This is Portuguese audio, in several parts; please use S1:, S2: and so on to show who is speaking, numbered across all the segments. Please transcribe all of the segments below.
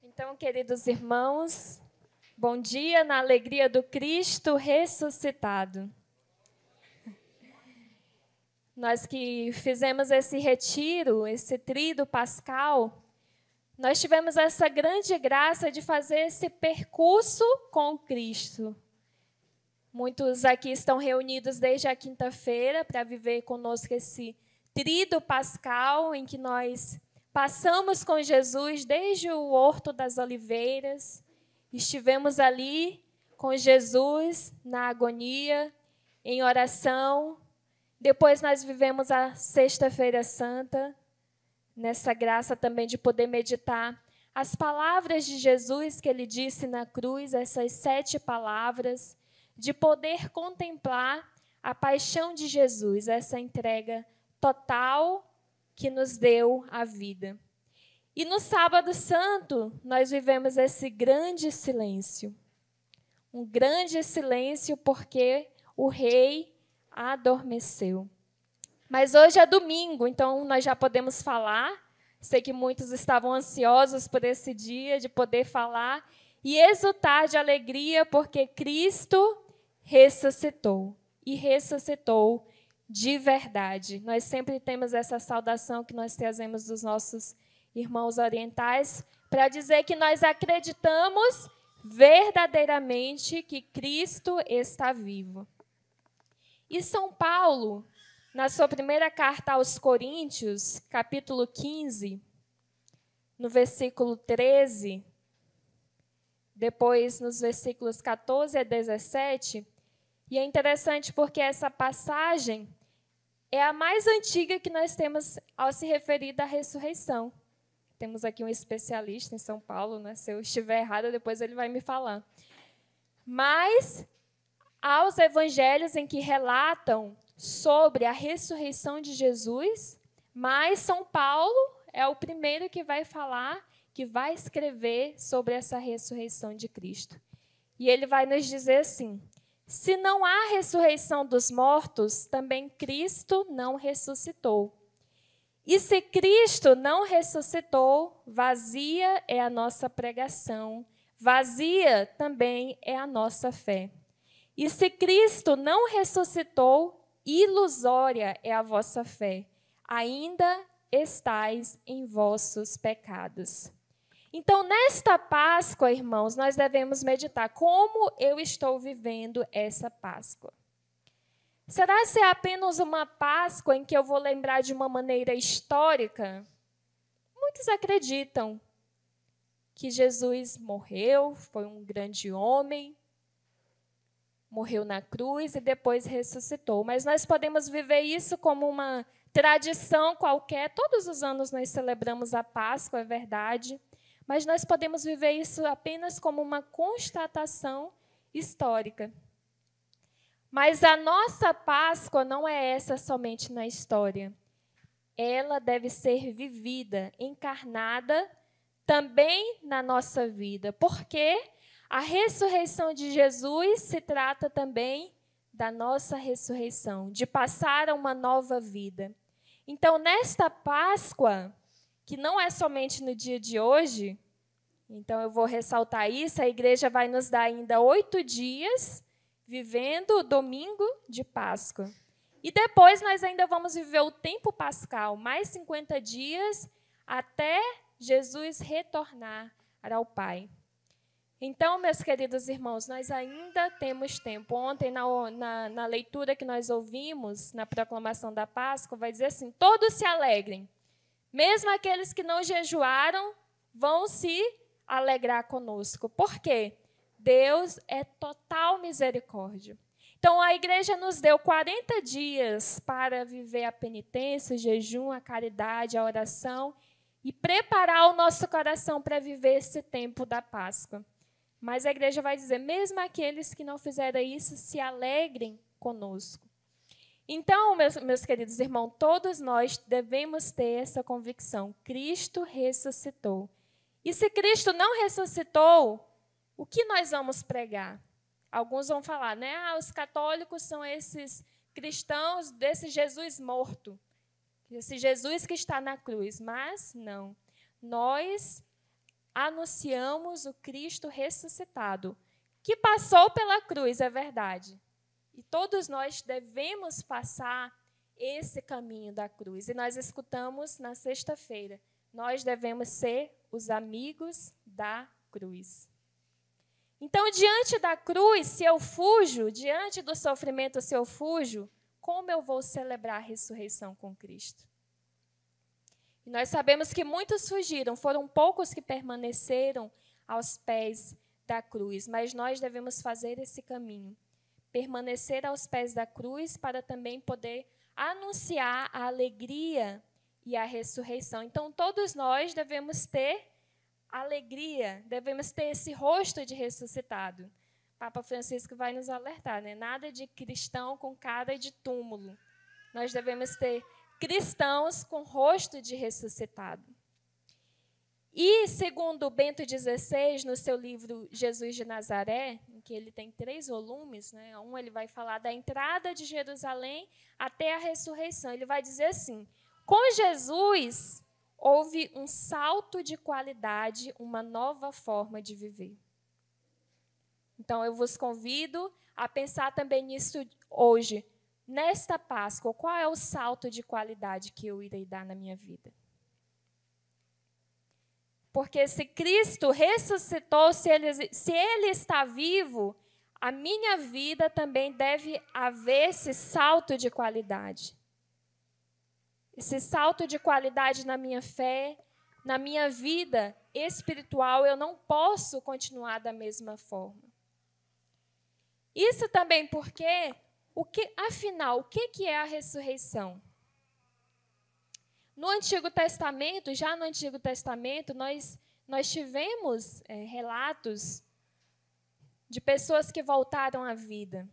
S1: Então, queridos irmãos, bom dia na alegria do Cristo ressuscitado. Nós que fizemos esse retiro, esse tríduo pascal, nós tivemos essa grande graça de fazer esse percurso com Cristo. Muitos aqui estão reunidos desde a quinta-feira para viver conosco esse tríduo pascal em que nós passamos com Jesus desde o Horto das Oliveiras, estivemos ali com Jesus na agonia, em oração. Depois nós vivemos a Sexta-feira Santa, nessa graça também de poder meditar as palavras de Jesus que ele disse na cruz, essas 7 palavras, de poder contemplar a paixão de Jesus, essa entrega total que nos deu a vida. E no Sábado Santo, nós vivemos esse grande silêncio. Um grande silêncio porque o rei adormeceu. Mas hoje é domingo, então nós já podemos falar. Sei que muitos estavam ansiosos por esse dia de poder falar e exultar de alegria porque Cristo ressuscitou. E ressuscitou de verdade. Nós sempre temos essa saudação que nós trazemos dos nossos irmãos orientais para dizer que nós acreditamos verdadeiramente que Cristo está vivo. E São Paulo, na sua primeira carta aos Coríntios, capítulo 15, no versículo 13, depois nos versículos 14 a 17, e é interessante porque essa passagem é a mais antiga que nós temos ao se referir à ressurreição. Temos aqui um especialista em São Paulo, né? Se eu estiver errada, depois ele vai me falar. Mas, aos evangelhos em que relatam sobre a ressurreição de Jesus, mas São Paulo é o primeiro que vai falar, que vai escrever sobre essa ressurreição de Cristo. E ele vai nos dizer assim: se não há ressurreição dos mortos, também Cristo não ressuscitou. E se Cristo não ressuscitou, vazia é a nossa pregação, vazia também é a nossa fé. E se Cristo não ressuscitou, ilusória é a vossa fé, ainda estais em vossos pecados. Então, nesta Páscoa, irmãos, nós devemos meditar como eu estou vivendo essa Páscoa. Será que é apenas uma Páscoa em que eu vou lembrar de uma maneira histórica? Muitos acreditam que Jesus morreu, foi um grande homem, morreu na cruz e depois ressuscitou. Mas nós podemos viver isso como uma tradição qualquer. Todos os anos nós celebramos a Páscoa, é verdade. Mas nós podemos viver isso apenas como uma constatação histórica. Mas a nossa Páscoa não é essa somente na história. Ela deve ser vivida, encarnada também na nossa vida. Porque a ressurreição de Jesus se trata também da nossa ressurreição, de passar a uma nova vida. Então, nesta Páscoa, que não é somente no dia de hoje, então eu vou ressaltar isso, a igreja vai nos dar ainda 8 dias vivendo o domingo de Páscoa. E depois nós ainda vamos viver o tempo pascal, mais 50 dias, até Jesus retornar ao Pai. Então, meus queridos irmãos, nós ainda temos tempo. Ontem, na leitura que nós ouvimos, na proclamação da Páscoa, vai dizer assim: todos se alegrem. Mesmo aqueles que não jejuaram vão se alegrar conosco. Por quê? Deus é total misericórdia. Então, a igreja nos deu 40 dias para viver a penitência, o jejum, a caridade, a oração e preparar o nosso coração para viver esse tempo da Páscoa. Mas a igreja vai dizer, mesmo aqueles que não fizeram isso, se alegrem conosco. Então, meus queridos irmãos, todos nós devemos ter essa convicção. Cristo ressuscitou. E se Cristo não ressuscitou, o que nós vamos pregar? Alguns vão falar, né? Os católicos são esses cristãos desse Jesus morto, esse Jesus que está na cruz. Mas não. Nós anunciamos o Cristo ressuscitado, que passou pela cruz, é verdade. E todos nós devemos passar esse caminho da cruz. E nós escutamos na sexta-feira, nós devemos ser os amigos da cruz. Então, diante da cruz, se eu fujo, diante do sofrimento, se eu fujo, como eu vou celebrar a ressurreição com Cristo? E nós sabemos que muitos fugiram, foram poucos que permaneceram aos pés da cruz, mas nós devemos fazer esse caminho, permanecer aos pés da cruz para também poder anunciar a alegria e a ressurreição. Então, todos nós devemos ter alegria, devemos ter esse rosto de ressuscitado. Papa Francisco vai nos alertar, né? Nada de cristão com cara de túmulo. Nós devemos ter cristãos com rosto de ressuscitado. E, segundo Bento XVI, no seu livro Jesus de Nazaré, em que ele tem 3 volumes, né? Ele vai falar da entrada de Jerusalém até a ressurreição. Ele vai dizer assim: com Jesus houve um salto de qualidade, uma nova forma de viver. Então, eu vos convido a pensar também nisso hoje. Nesta Páscoa, qual é o salto de qualidade que eu irei dar na minha vida? Porque se Cristo ressuscitou, se ele está vivo, a minha vida também deve haver esse salto de qualidade. Esse salto de qualidade na minha fé, na minha vida espiritual, eu não posso continuar da mesma forma. Isso também porque, afinal, o que é a ressurreição? No Antigo Testamento, já no Antigo Testamento, nós tivemos relatos de pessoas que voltaram à vida.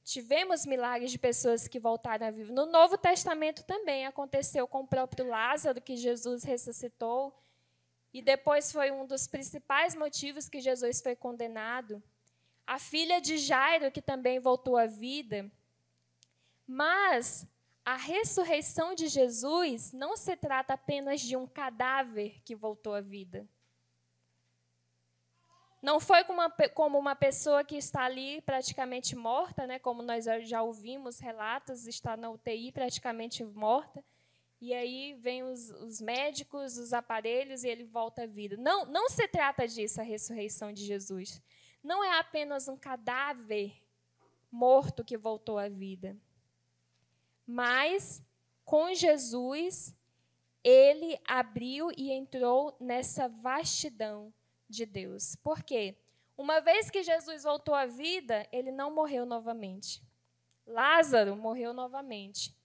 S1: Tivemos milagres de pessoas que voltaram à vida. No Novo Testamento também aconteceu com o próprio Lázaro, que Jesus ressuscitou. E depois foi um dos principais motivos que Jesus foi condenado. A filha de Jairo, que também voltou à vida. Mas a ressurreição de Jesus não se trata apenas de um cadáver que voltou à vida. Não foi como uma pessoa que está ali praticamente morta, né? Como nós já ouvimos relatos, está na UTI praticamente morta. E aí vem os médicos, os aparelhos, e ele volta à vida. Não se trata disso, a ressurreição de Jesus. Não é apenas um cadáver morto que voltou à vida. Mas, com Jesus, ele abriu e entrou nessa vastidão de Deus. Por quê? Uma vez que Jesus voltou à vida, ele não morreu novamente. Lázaro morreu novamente.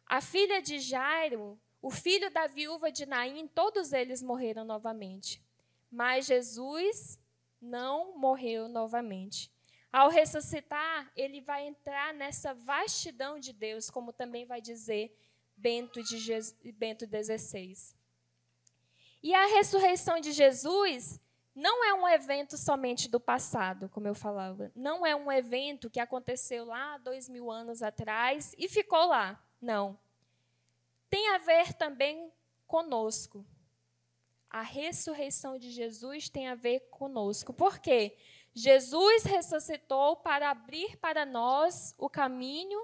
S1: A filha de Jairo, o filho da viúva de Naim, todos eles morreram novamente. Mas Jesus não morreu novamente. Ao ressuscitar, ele vai entrar nessa vastidão de Deus, como também vai dizer Bento XVI. E a ressurreição de Jesus não é um evento somente do passado, como eu falava. Não é um evento que aconteceu lá 2000 anos atrás e ficou lá. Não. Tem a ver também conosco. A ressurreição de Jesus tem a ver conosco. Por quê? Jesus ressuscitou para abrir para nós o caminho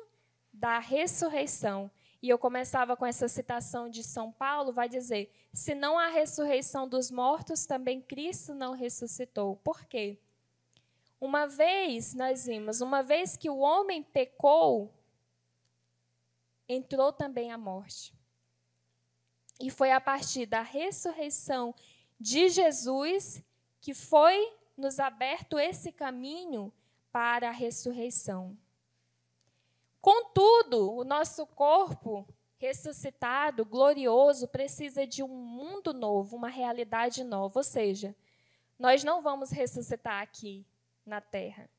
S1: da ressurreição. E eu começava com essa citação de São Paulo, vai dizer: se não há ressurreição dos mortos, também Cristo não ressuscitou. Por quê? Uma vez, nós vimos, uma vez que o homem pecou, entrou também a morte. E foi a partir da ressurreição de Jesus que foi nos aberto esse caminho para a ressurreição. Contudo, o nosso corpo ressuscitado, glorioso, precisa de um mundo novo, uma realidade nova. Ou seja, nós não vamos ressuscitar aqui na terra.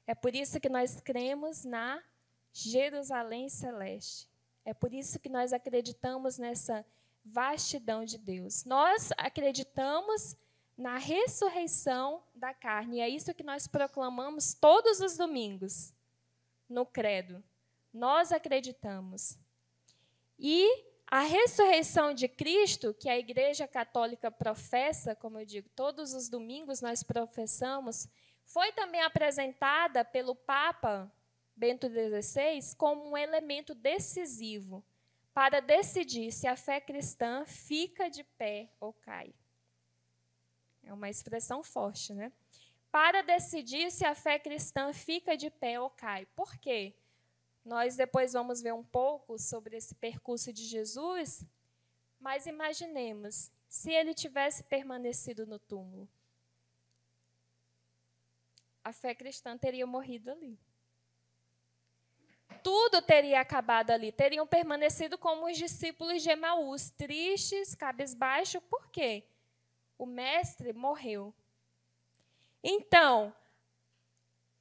S1: É por isso que nós cremos na Jerusalém celeste. É por isso que nós acreditamos nessa vastidão de Deus. Nós acreditamos na ressurreição da carne. E é isso que nós proclamamos todos os domingos no credo. Nós acreditamos. E A ressurreição de Cristo, que a Igreja Católica professa, como eu digo, todos os domingos nós professamos, foi também apresentada pelo Papa Bento XVI como um elemento decisivo para decidir se a fé cristã fica de pé ou cai. É uma expressão forte, né? Para decidir se a fé cristã fica de pé ou cai. Por quê? Nós depois vamos ver um pouco sobre esse percurso de Jesus, mas imaginemos, se ele tivesse permanecido no túmulo, a fé cristã teria morrido ali. Tudo teria acabado ali, teriam permanecido como os discípulos de Emaús, tristes, cabisbaixos. Por quê? O mestre morreu. Então,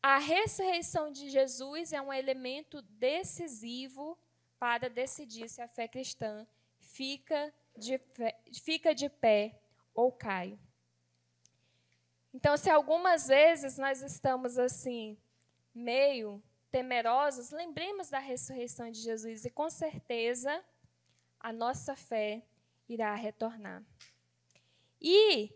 S1: a ressurreição de Jesus é um elemento decisivo para decidir se a fé cristã fica de pé ou cai. Então, se algumas vezes nós estamos assim, meio temerosos, lembremos da ressurreição de Jesus e, com certeza, a nossa fé irá retornar. E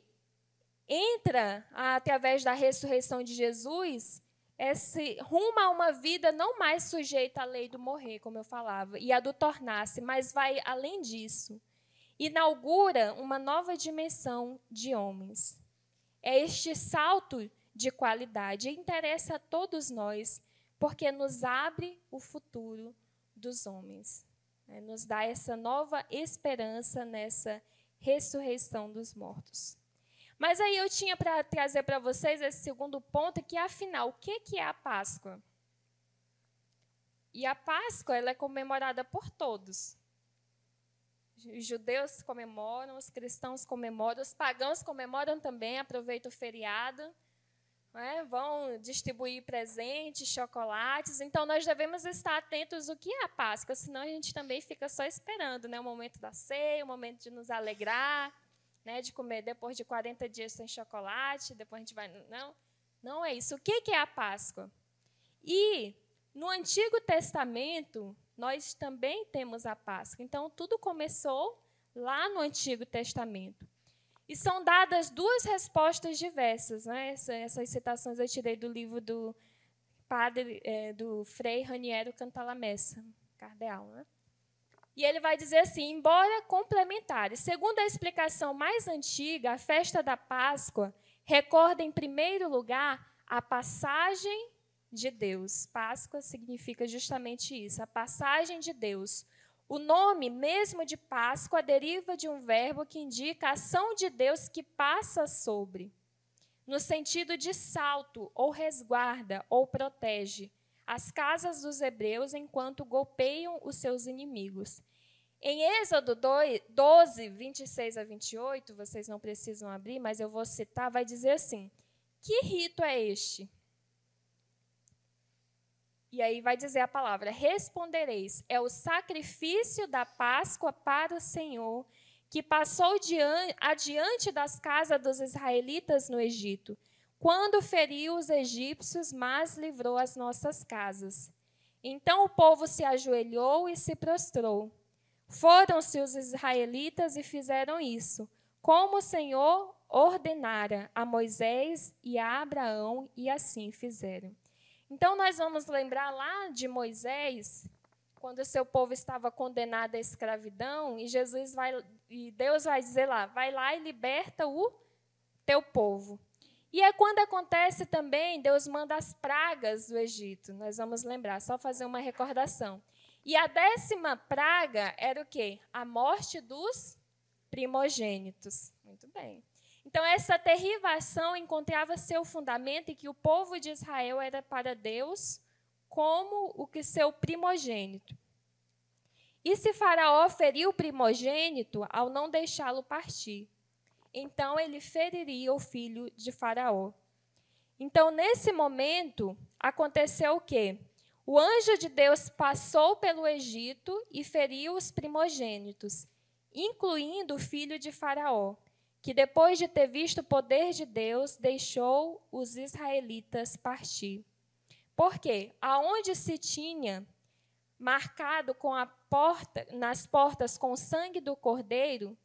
S1: entra, através da ressurreição de Jesus, esse rumo a uma vida não mais sujeita à lei do morrer, como eu falava, e a do tornar-se, mas vai além disso. Inaugura uma nova dimensão de homens. É este salto de qualidade, interessa a todos nós, porque nos abre o futuro dos homens. Nos dá essa nova esperança nessa ressurreição dos mortos. Mas aí eu tinha para trazer para vocês esse segundo ponto, que afinal, o que é a Páscoa? E a Páscoa ela é comemorada por todos. Os judeus comemoram, os cristãos comemoram, os pagãos comemoram também, aproveitam o feriado, vão distribuir presentes, chocolates. Então, nós devemos estar atentos ao que é a Páscoa, senão a gente também fica só esperando, o momento da ceia, o momento de nos alegrar, de comer depois de 40 dias sem chocolate, depois a gente vai... Não é isso. O que é a Páscoa? E, no Antigo Testamento, nós também temos a Páscoa. Então, tudo começou lá no Antigo Testamento. E são dadas duas respostas diversas. Essas citações eu tirei do livro do Frei Raniero Cantalamessa, cardeal. E ele vai dizer assim, embora complementares, segundo a explicação mais antiga, a festa da Páscoa recorda, em primeiro lugar, a passagem de Deus. Páscoa significa justamente isso, a passagem de Deus. O nome mesmo de Páscoa deriva de um verbo que indica a ação de Deus que passa sobre, no sentido de salto, ou resguarda, ou protege as casas dos hebreus enquanto golpeiam os seus inimigos. Em Êxodo 12, 26 a 28, vocês não precisam abrir, mas eu vou citar, vai dizer assim, que rito é este? E aí vai dizer a palavra, respondereis, é o sacrifício da Páscoa para o Senhor, que passou adiante das casas dos israelitas no Egito, quando feriu os egípcios, mas livrou as nossas casas. Então o povo se ajoelhou e se prostrou. Foram-se os israelitas e fizeram isso, como o Senhor ordenara a Moisés e a Abraão, e assim fizeram. Então, nós vamos lembrar lá de Moisés, quando o seu povo estava condenado à escravidão, e Deus vai dizer lá, vai lá e liberta o teu povo. E é quando acontece também, Deus manda as pragas do Egito, nós vamos lembrar, só fazer uma recordação. E a 10ª praga era o quê? A morte dos primogênitos. Muito bem. Então, essa terrível ação encontrava seu fundamento em que o povo de Israel era para Deus como o que seu primogênito. E se Faraó feriu o primogênito ao não deixá-lo partir, então ele feriria o filho de Faraó. Então, nesse momento, aconteceu o quê? O anjo de Deus passou pelo Egito e feriu os primogênitos, incluindo o filho de Faraó, que depois de ter visto o poder de Deus, deixou os israelitas partir. Por quê? Aonde se tinha marcado com nas portas com o sangue do cordeiro,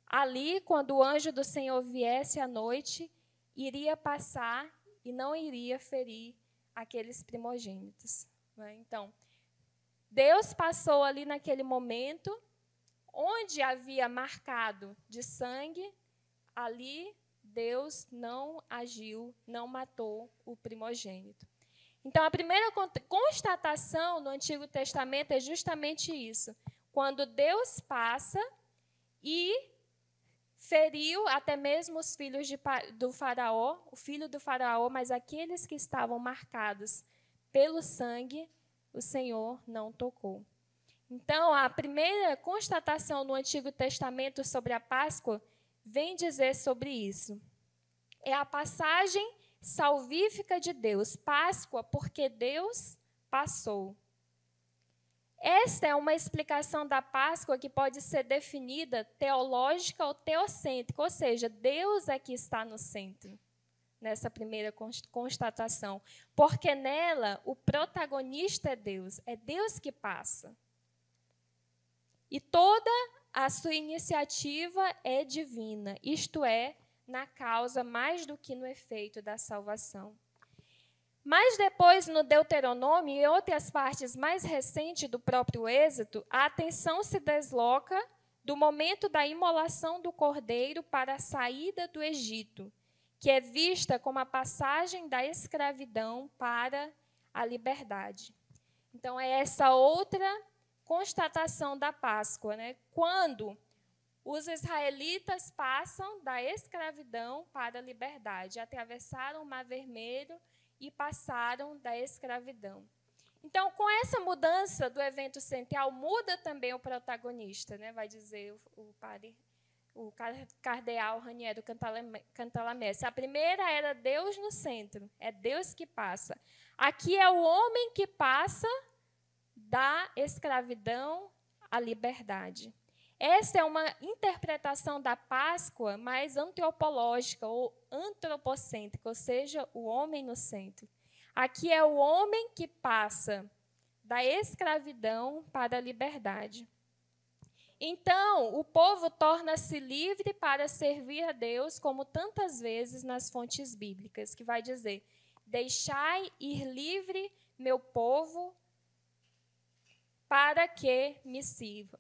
S1: ali, quando o anjo do Senhor viesse à noite, iria passar e não iria ferir aqueles primogênitos. Então, Deus passou ali naquele momento, onde havia marcado de sangue, ali Deus não agiu, não matou o primogênito. Então, a primeira constatação no Antigo Testamento é justamente isso. Quando Deus passa e feriu até mesmo os filhos do faraó, o filho do faraó, mas aqueles que estavam marcados pelo sangue, o Senhor não tocou. Então, a primeira constatação no Antigo Testamento sobre a Páscoa vem dizer sobre isso. É a passagem salvífica de Deus. Páscoa, porque Deus passou. Esta é uma explicação da Páscoa que pode ser definida teológica ou teocêntrica, ou seja, Deus é que está no centro, nessa primeira constatação. Porque nela o protagonista é Deus que passa. E toda a sua iniciativa é divina, isto é, na causa mais do que no efeito da salvação. Mas depois, no Deuteronômio e outras partes mais recentes do próprio Êxodo, a atenção se desloca do momento da imolação do cordeiro para a saída do Egito, que é vista como a passagem da escravidão para a liberdade. Então, é essa outra constatação da Páscoa, né? Quando os israelitas passam da escravidão para a liberdade, atravessaram o Mar Vermelho e passaram da escravidão. Então, com essa mudança do evento central, muda também o protagonista, né? Vai dizer o cardeal Raniero Cantalamessa. A primeira era Deus no centro, é Deus que passa. Aqui é o homem que passa da escravidão à liberdade. Esta é uma interpretação da Páscoa mais antropológica ou antropocêntrica, ou seja, o homem no centro. Aqui é o homem que passa da escravidão para a liberdade. Então, o povo torna-se livre para servir a Deus, como tantas vezes nas fontes bíblicas, que vai dizer: deixai ir livre meu povo para que me sirva.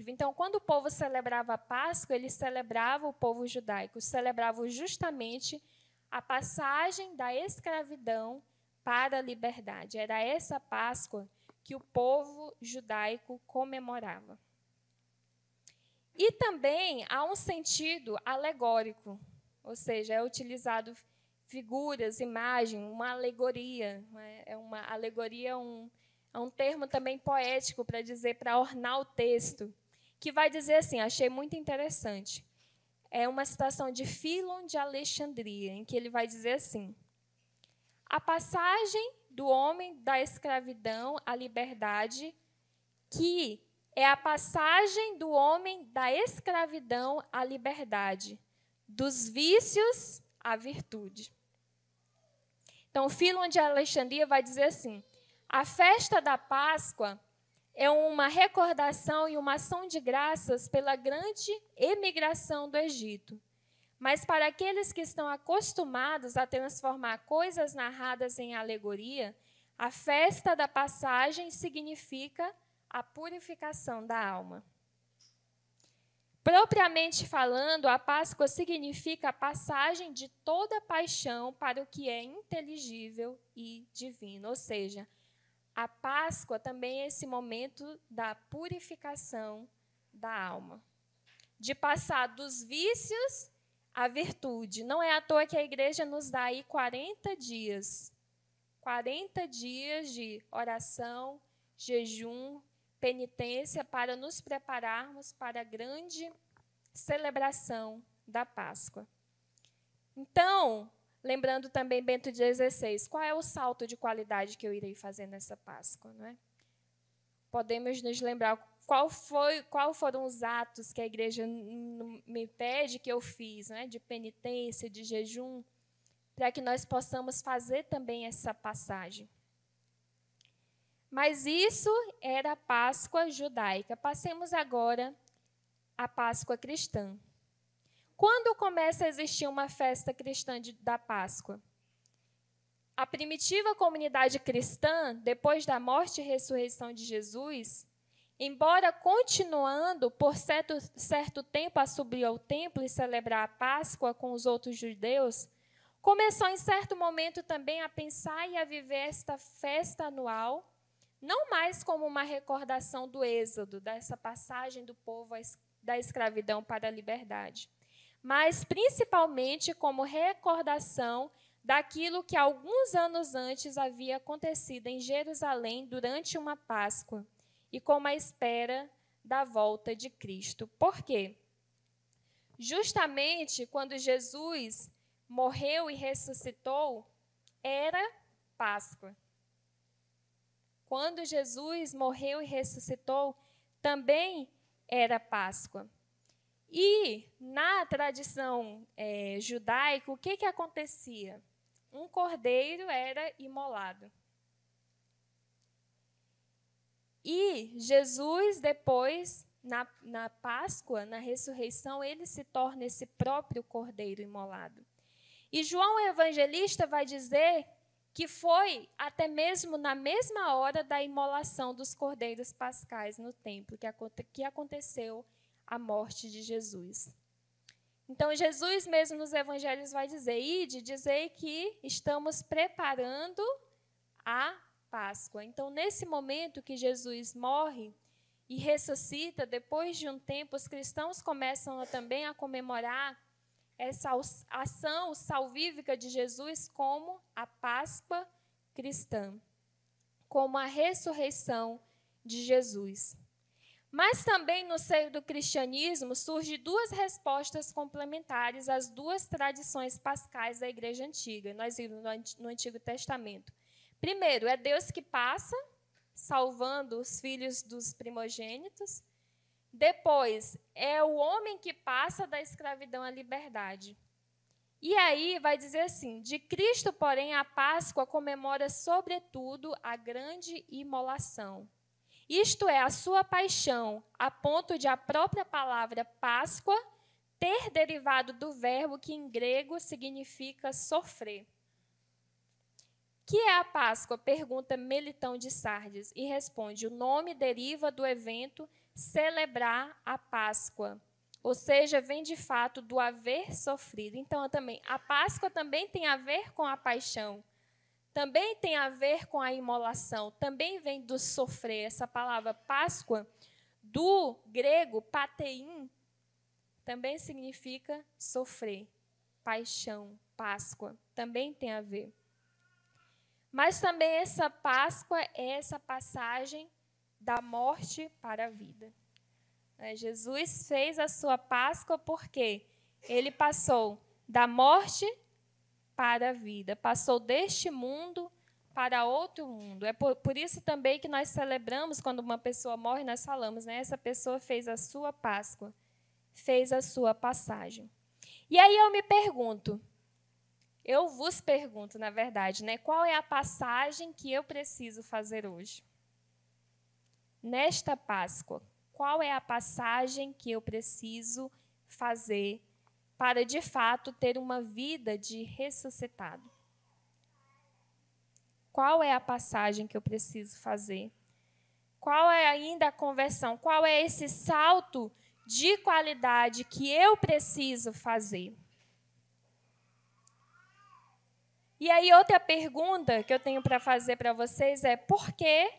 S1: Então, quando o povo celebrava a Páscoa, ele celebrava, o povo judaico celebrava justamente a passagem da escravidão para a liberdade. Era essa Páscoa que o povo judaico comemorava. E também há um sentido alegórico, ou seja, é utilizado figuras, imagem, uma alegoria. É uma alegoria, é um termo também poético para dizer, para ornar o texto, que vai dizer assim, achei muito interessante. É uma citação de Fílon de Alexandria, em que ele vai dizer assim: a passagem do homem da escravidão à liberdade, que é a passagem do homem da escravidão à liberdade, dos vícios à virtude. Então, Fílon de Alexandria vai dizer assim: a festa da Páscoa é uma recordação e uma ação de graças pela grande emigração do Egito. Mas para aqueles que estão acostumados a transformar coisas narradas em alegoria, a festa da passagem significa a purificação da alma. Propriamente falando, a Páscoa significa a passagem de toda paixão para o que é inteligível e divino, ou seja, a Páscoa também é esse momento da purificação da alma, de passar dos vícios à virtude. Não é à toa que a igreja nos dá aí 40 dias. 40 dias de oração, jejum, penitência para nos prepararmos para a grande celebração da Páscoa. Então, lembrando também Bento XVI, qual é o salto de qualidade que eu irei fazer nessa Páscoa, não é? Podemos nos lembrar qual foram os atos que a igreja me pede que eu fiz, não é? De penitência, de jejum, para que nós possamos fazer também essa passagem. Mas isso era a Páscoa judaica. Passemos agora à Páscoa cristã. Quando começa a existir uma festa cristã da Páscoa? A primitiva comunidade cristã, depois da morte e ressurreição de Jesus, embora continuando por certo tempo a subir ao templo e celebrar a Páscoa com os outros judeus, começou em certo momento também a pensar e a viver esta festa anual, não mais como uma recordação do êxodo, dessa passagem do povo da escravidão para a liberdade, mas principalmente como recordação daquilo que alguns anos antes havia acontecido em Jerusalém durante uma Páscoa e como a espera da volta de Cristo. Por quê? Justamente quando Jesus morreu e ressuscitou, era Páscoa. Quando Jesus morreu e ressuscitou, também era Páscoa. E na tradição judaica, o que acontecia? Um cordeiro era imolado. E Jesus, depois, na Páscoa, na ressurreição, ele se torna esse próprio cordeiro imolado. E João Evangelista vai dizer que foi até mesmo na mesma hora da imolação dos cordeiros pascais no templo, que aconteceu a morte de Jesus. Então, Jesus mesmo nos evangelhos vai dizer, ide, dizei que estamos preparando a Páscoa. Então, nesse momento que Jesus morre e ressuscita, depois de um tempo, os cristãos começam também a comemorar essa ação salvífica de Jesus como a Páscoa cristã, como a ressurreição de Jesus. Mas também no seio do cristianismo surgem duas respostas complementares às duas tradições pascais da Igreja Antiga. Nós vimos no Antigo Testamento. Primeiro, é Deus que passa, salvando os filhos dos primogênitos. Depois, é o homem que passa da escravidão à liberdade. E aí vai dizer assim, de Cristo, porém, a Páscoa comemora, sobretudo, a grande imolação. Isto é, a sua paixão, a ponto de a própria palavra Páscoa ter derivado do verbo que em grego significa sofrer. Que é a Páscoa? Pergunta Melitão de Sardes e responde, o nome deriva do evento celebrar a Páscoa, ou seja, vem de fato do haver sofrido. Então, também, a Páscoa também tem a ver com a paixão, também tem a ver com a imolação, também vem do sofrer. Essa palavra Páscoa, do grego patein, também significa sofrer, paixão, Páscoa, também tem a ver. Mas também essa Páscoa é essa passagem da morte para a vida. Jesus fez a sua Páscoa porque ele passou da morte para a vida, passou deste mundo para outro mundo. É por isso também que nós celebramos, quando uma pessoa morre, nós falamos, né? Essa pessoa fez a sua Páscoa, fez a sua passagem. E aí eu vos pergunto, na verdade, né? Qual é a passagem que eu preciso fazer hoje? Nesta Páscoa, qual é a passagem que eu preciso fazer para, de fato, ter uma vida de ressuscitado? Qual é a passagem que eu preciso fazer? Qual é ainda a conversão? Qual é esse salto de qualidade que eu preciso fazer? E aí, outra pergunta que eu tenho para fazer para vocês é: por que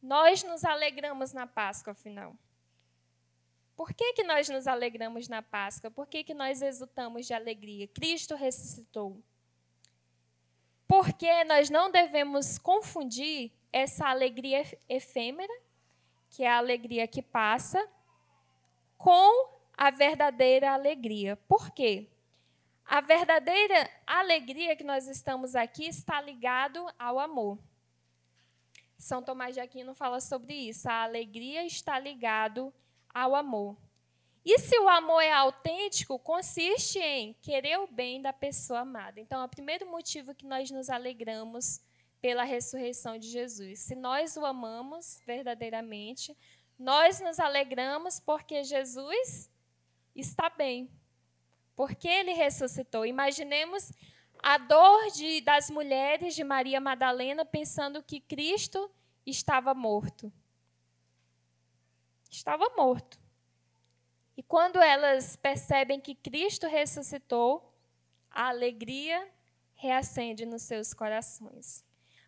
S1: nós nos alegramos na Páscoa, afinal? Por que nós nos alegramos na Páscoa? Por que nós exultamos de alegria? Cristo ressuscitou. Porque nós não devemos confundir essa alegria efêmera, que é a alegria que passa, com a verdadeira alegria. Por quê? A verdadeira alegria que nós estamos aqui está ligado ao amor. São Tomás de Aquino fala sobre isso. A alegria está ligado ao amor. E se o amor é autêntico, consiste em querer o bem da pessoa amada. Então, o primeiro motivo que nós nos alegramos pela ressurreição de Jesus. Se nós o amamos verdadeiramente, nós nos alegramos porque Jesus está bem, porque ele ressuscitou. Imaginemos a dor das mulheres de Maria Madalena pensando que Cristo estava morto. Estava morto. E quando elas percebem que Cristo ressuscitou, a alegria reacende nos seus corações.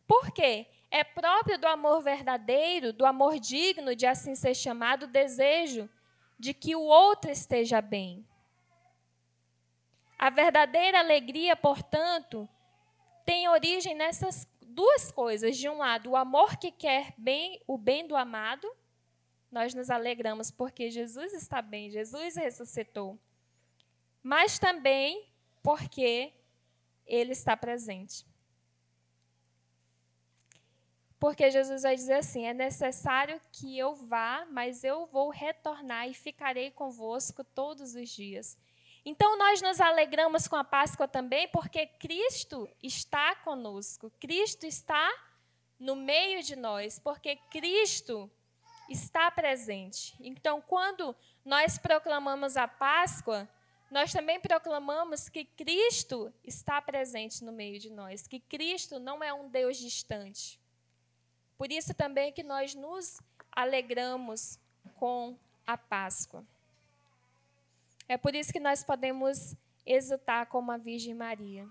S1: Por quê? É próprio do amor verdadeiro, do amor digno de assim ser chamado, o desejo de que o outro esteja bem. A verdadeira alegria, portanto, tem origem nessas duas coisas. De um lado, o amor que quer o bem do amado. Nós nos alegramos porque Jesus está bem, Jesus ressuscitou. Mas também porque ele está presente. Porque Jesus vai dizer assim: é necessário que eu vá, mas eu vou retornar e ficarei convosco todos os dias. Então, nós nos alegramos com a Páscoa também porque Cristo está conosco. Cristo está no meio de nós, porque Cristo está presente. Então, quando nós proclamamos a Páscoa, nós também proclamamos que Cristo está presente no meio de nós, que Cristo não é um Deus distante. Por isso também que nós nos alegramos com a Páscoa. É por isso que nós podemos exultar como a Virgem Maria.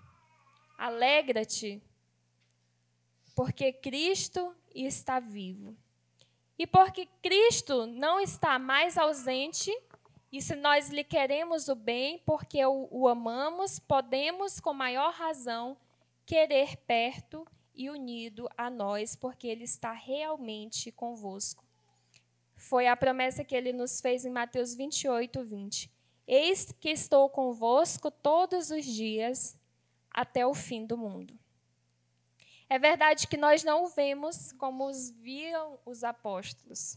S1: Alegra-te, porque Cristo está vivo. E porque Cristo não está mais ausente, e se nós lhe queremos o bem, porque o amamos, podemos, com maior razão, querer perto e unido a nós, porque ele está realmente convosco. Foi a promessa que ele nos fez em Mateus 28, 20. Eis que estou convosco todos os dias, até o fim do mundo. É verdade que nós não o vemos como os viam os apóstolos,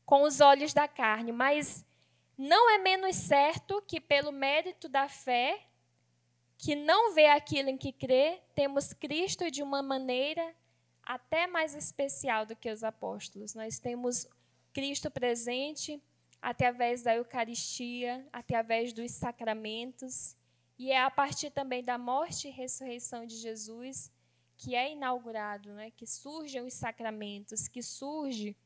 S1: com os olhos da carne, mas não é menos certo que, pelo mérito da fé, que não vê aquilo em que crê, temos Cristo de uma maneira até mais especial do que os apóstolos. Nós temos Cristo presente através da Eucaristia, através dos sacramentos, e é a partir também da morte e ressurreição de Jesus que é inaugurado, né? Que surgem os sacramentos, que surge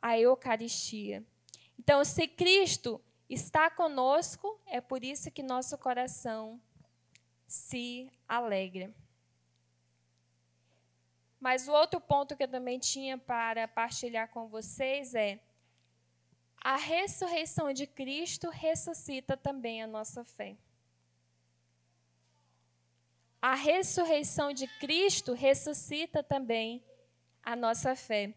S1: a Eucaristia. Então, se Cristo está conosco, é por isso que nosso coração se alegra. Mas o outro ponto que eu também tinha para partilhar com vocês é: a ressurreição de Cristo ressuscita também a nossa fé. A ressurreição de Cristo ressuscita também a nossa fé.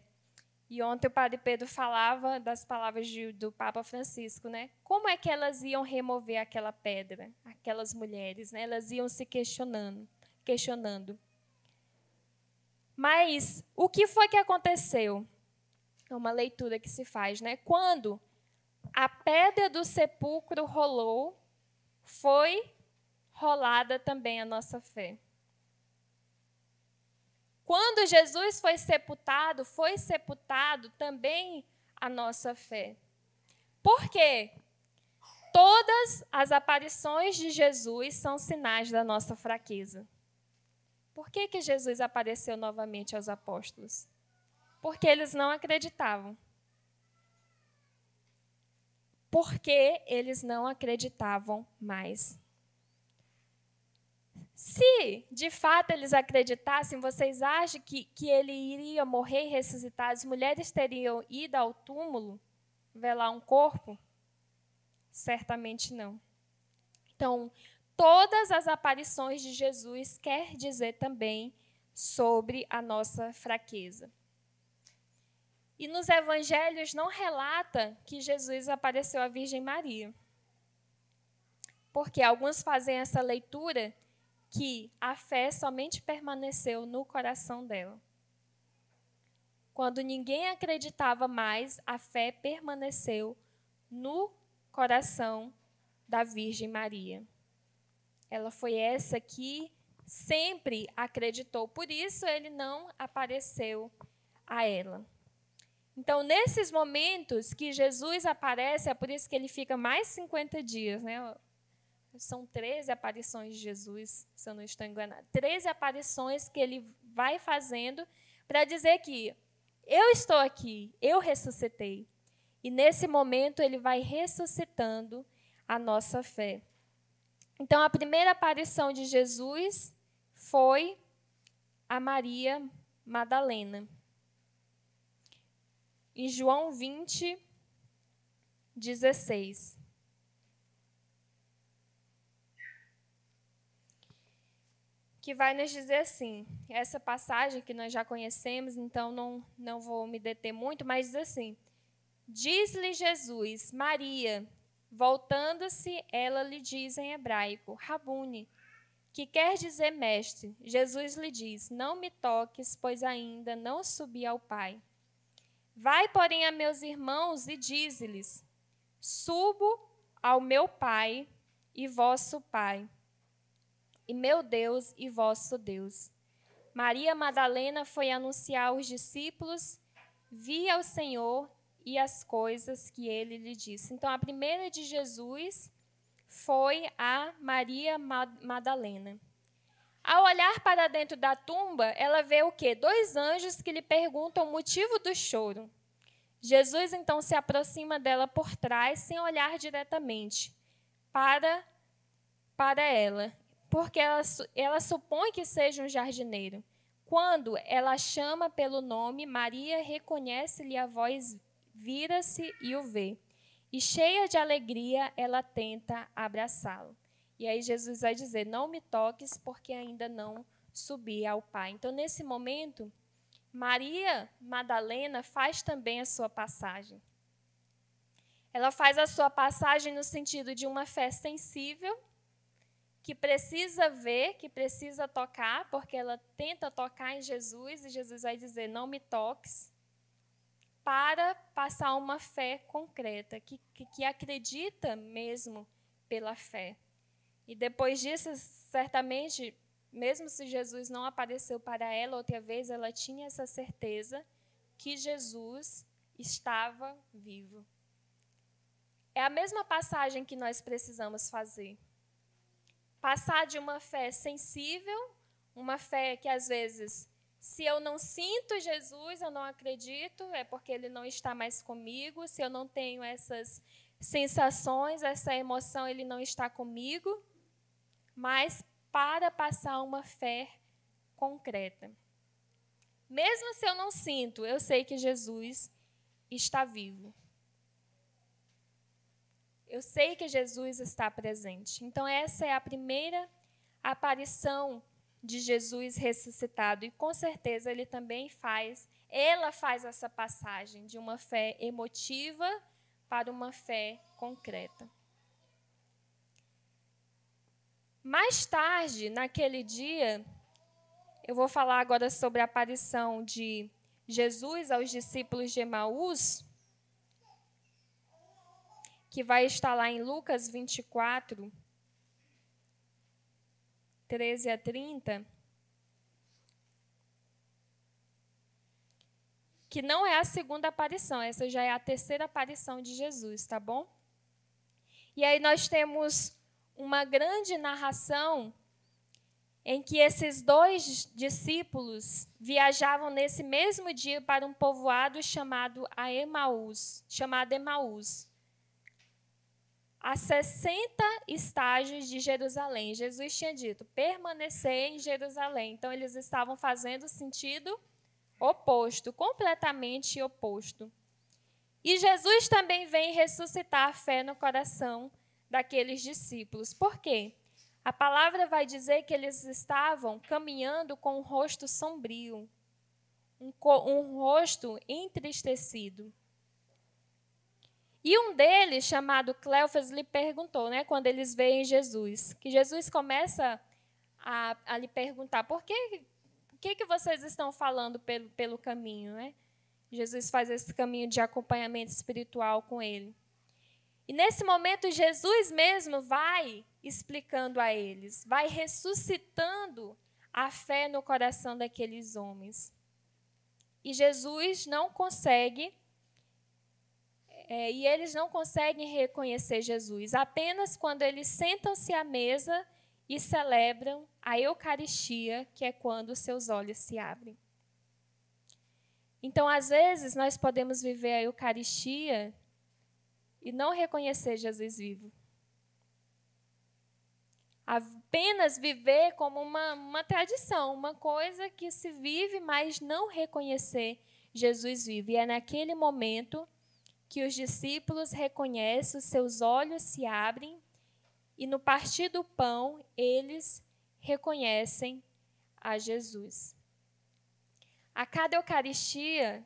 S1: E ontem o Padre Pedro falava das palavras do Papa Francisco, né? Como é que elas iam remover aquela pedra, aquelas mulheres, né? Elas iam se questionando. Mas o que foi que aconteceu? É uma leitura que se faz, né? Quando a pedra do sepulcro rolou, foi rolada também a nossa fé. Quando Jesus foi sepultado também a nossa fé. Por quê? Todas as aparições de Jesus são sinais da nossa fraqueza. Por que Jesus apareceu novamente aos apóstolos? Porque eles não acreditavam. Porque eles não acreditavam mais. Se, de fato, eles acreditassem, vocês acham que ele iria morrer e ressuscitar? As mulheres teriam ido ao túmulo velar um corpo? Certamente não. Então, todas as aparições de Jesus quer dizer também sobre a nossa fraqueza. E nos evangelhos não relata que Jesus apareceu à Virgem Maria. Porque alguns fazem essa leitura que a fé somente permaneceu no coração dela. Quando ninguém acreditava mais, a fé permaneceu no coração da Virgem Maria. Ela foi essa que sempre acreditou. Por isso, ele não apareceu a ela. Então, nesses momentos que Jesus aparece, é por isso que ele fica mais 50 dias, né? São 13 aparições de Jesus, se eu não estou enganada. 13 aparições que ele vai fazendo para dizer que eu estou aqui, eu ressuscitei. E nesse momento ele vai ressuscitando a nossa fé. Então, a primeira aparição de Jesus foi a Maria Madalena. Em João 20, 16. Que vai nos dizer assim, essa passagem que nós já conhecemos, então não vou me deter muito, mas diz assim: diz-lhe Jesus, Maria, voltando-se, ela lhe diz em hebraico, Rabune, que quer dizer mestre. Jesus lhe diz, não me toques, pois ainda não subi ao Pai. Vai, porém, a meus irmãos e dize-lhes, subo ao meu Pai e vosso Pai, e meu Deus e vosso Deus. Maria Madalena foi anunciar aos discípulos, via o Senhor e as coisas que ele lhe disse. Então, a primeira de Jesus foi a Maria Madalena. Ao olhar para dentro da tumba, ela vê o quê? 2 anjos que lhe perguntam o motivo do choro. Jesus, então, se aproxima dela por trás, sem olhar diretamente para ela, porque ela supõe que seja um jardineiro. Quando ela chama pelo nome, Maria reconhece-lhe a voz, vira-se e o vê. E cheia de alegria, ela tenta abraçá-lo. E aí Jesus vai dizer, não me toques, porque ainda não subi ao Pai. Então, nesse momento, Maria Madalena faz também a sua passagem. Ela faz a sua passagem no sentido de uma fé sensível, que precisa ver, que precisa tocar, porque ela tenta tocar em Jesus, e Jesus vai dizer, não me toques, para passar uma fé concreta, que acredita mesmo pela fé. E depois disso, certamente, mesmo se Jesus não apareceu para ela outra vez, ela tinha essa certeza que Jesus estava vivo. É a mesma passagem que nós precisamos fazer. Passar de uma fé sensível, uma fé que às vezes, se eu não sinto Jesus, eu não acredito, é porque ele não está mais comigo. Se eu não tenho essas sensações, essa emoção, ele não está comigo. Mas para passar uma fé concreta. Mesmo se eu não sinto, eu sei que Jesus está vivo. Eu sei que Jesus está presente. Então, essa é a primeira aparição de Jesus ressuscitado. E, com certeza, ela faz essa passagem de uma fé emotiva para uma fé concreta. Mais tarde, naquele dia, eu vou falar agora sobre a aparição de Jesus aos discípulos de Emaús, que vai estar lá em Lucas 24, 13 a 30, que não é a segunda aparição, essa já é a terceira aparição de Jesus, tá bom? E aí nós temos uma grande narração em que esses 2 discípulos viajavam nesse mesmo dia para um povoado chamado Emaús, a 60 estágios de Jerusalém. Jesus tinha dito, permanecer em Jerusalém. Então, eles estavam fazendo o sentido oposto, completamente oposto. E Jesus também vem ressuscitar a fé no coração daqueles discípulos. Por quê? A palavra vai dizer que eles estavam caminhando com um rosto sombrio, um rosto entristecido. E um deles, chamado Cleofas, lhe perguntou, quando eles veem Jesus, que Jesus começa a lhe perguntar, o que vocês estão falando pelo caminho? Jesus faz esse caminho de acompanhamento espiritual com ele. E nesse momento, Jesus mesmo vai explicando a eles, vai ressuscitando a fé no coração daqueles homens. E Jesus não consegue, e eles não conseguem reconhecer Jesus, apenas quando eles sentam-se à mesa e celebram a Eucaristia, que é quando seus olhos se abrem. Então, às vezes, nós podemos viver a Eucaristia e não reconhecer Jesus vivo. Apenas viver como uma tradição, uma coisa que se vive, mas não reconhecer Jesus vivo. E é naquele momento que os discípulos reconhecem, os seus olhos se abrem, e no partir do pão, eles reconhecem a Jesus. A cada Eucaristia,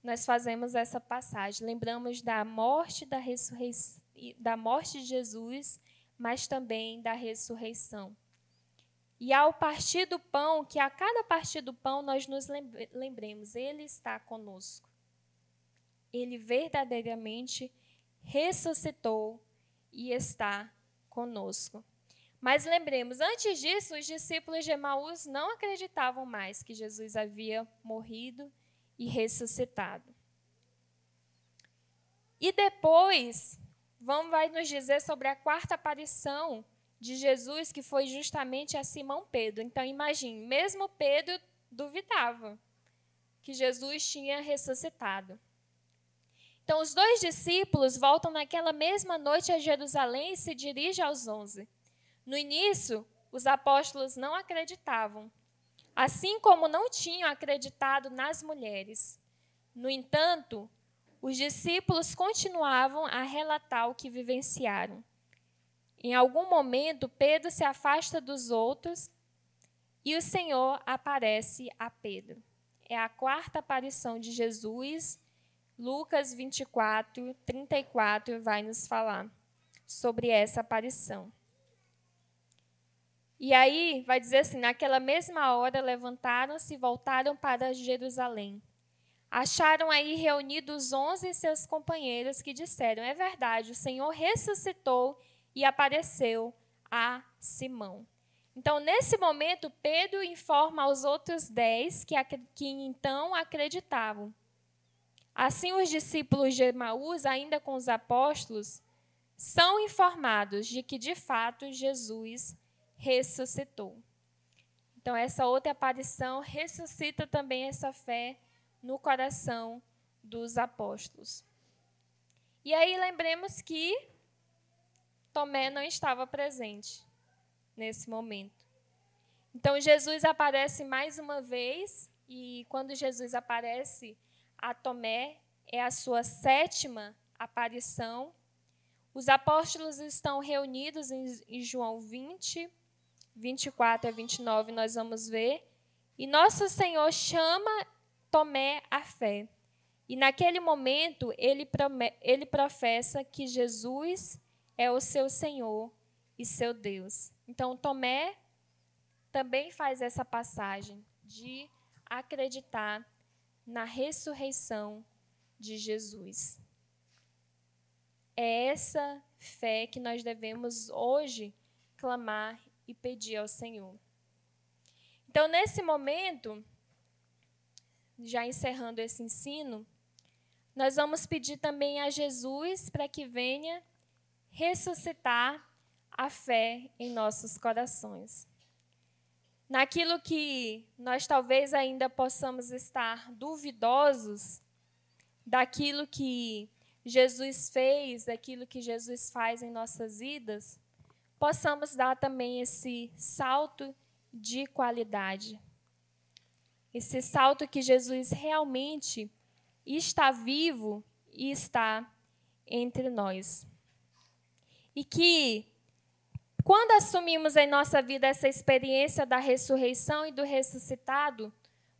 S1: nós fazemos essa passagem, lembramos da morte, da ressurreição, da morte de Jesus, mas também da ressurreição. E ao partir do pão, que a cada partir do pão nós nos lembremos, Ele está conosco. Ele verdadeiramente ressuscitou e está conosco. Mas lembremos, antes disso, os discípulos de Emaús não acreditavam mais que Jesus havia morrido e ressuscitado. E depois, vai nos dizer sobre a quarta aparição de Jesus, que foi justamente a Simão Pedro. Então, imagine, mesmo Pedro duvidava que Jesus tinha ressuscitado. Então, os 2 discípulos voltam naquela mesma noite a Jerusalém e se dirigem aos 11. No início, os apóstolos não acreditavam, assim como não tinham acreditado nas mulheres. No entanto, os discípulos continuavam a relatar o que vivenciaram. Em algum momento, Pedro se afasta dos outros e o Senhor aparece a Pedro. É a quarta aparição de Jesus. Lucas 24, 34 vai nos falar sobre essa aparição. E aí vai dizer assim, naquela mesma hora levantaram-se e voltaram para Jerusalém. Acharam aí reunidos 11 e seus companheiros que disseram, é verdade, o Senhor ressuscitou e apareceu a Simão. Então, nesse momento, Pedro informa aos outros 10 que então acreditavam. Assim, os discípulos de Emaús, ainda com os apóstolos, são informados de que, de fato, Jesus ressuscitou. Então, essa outra aparição ressuscita também essa fé no coração dos apóstolos. E aí, lembremos que Tomé não estava presente nesse momento. Então, Jesus aparece mais uma vez, e quando Jesus aparece a Tomé, é a sua 7ª aparição. Os apóstolos estão reunidos em João 20, 24 a 29, nós vamos ver. E nosso Senhor chama Tomé à fé. E naquele momento, ele professa que Jesus é o seu Senhor e seu Deus. Então, Tomé também faz essa passagem de acreditar na ressurreição de Jesus. É essa fé que nós devemos hoje clamar e pedir ao Senhor. Então, nesse momento, já encerrando esse ensino, nós vamos pedir também a Jesus para que venha ressuscitar a fé em nossos corações. Naquilo que nós talvez ainda possamos estar duvidosos, daquilo que Jesus fez, daquilo que Jesus faz em nossas vidas, possamos dar também esse salto de qualidade. Esse salto que Jesus realmente está vivo e está entre nós. E que, quando assumimos em nossa vida essa experiência da ressurreição e do ressuscitado,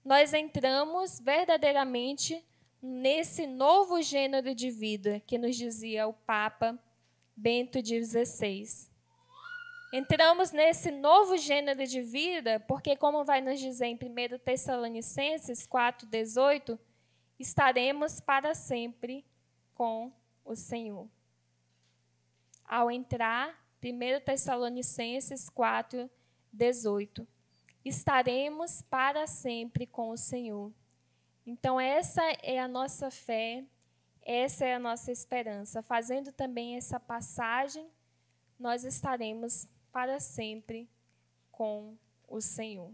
S1: nós entramos verdadeiramente nesse novo gênero de vida que nos dizia o Papa Bento XVI. Entramos nesse novo gênero de vida porque, como vai nos dizer em 1 Tessalonicenses 4,18, estaremos para sempre com o Senhor. ao entrar, 1 Tessalonicenses 4:18. Estaremos para sempre com o Senhor. Então, essa é a nossa fé, essa é a nossa esperança. Fazendo também essa passagem, nós estaremos para sempre com o Senhor.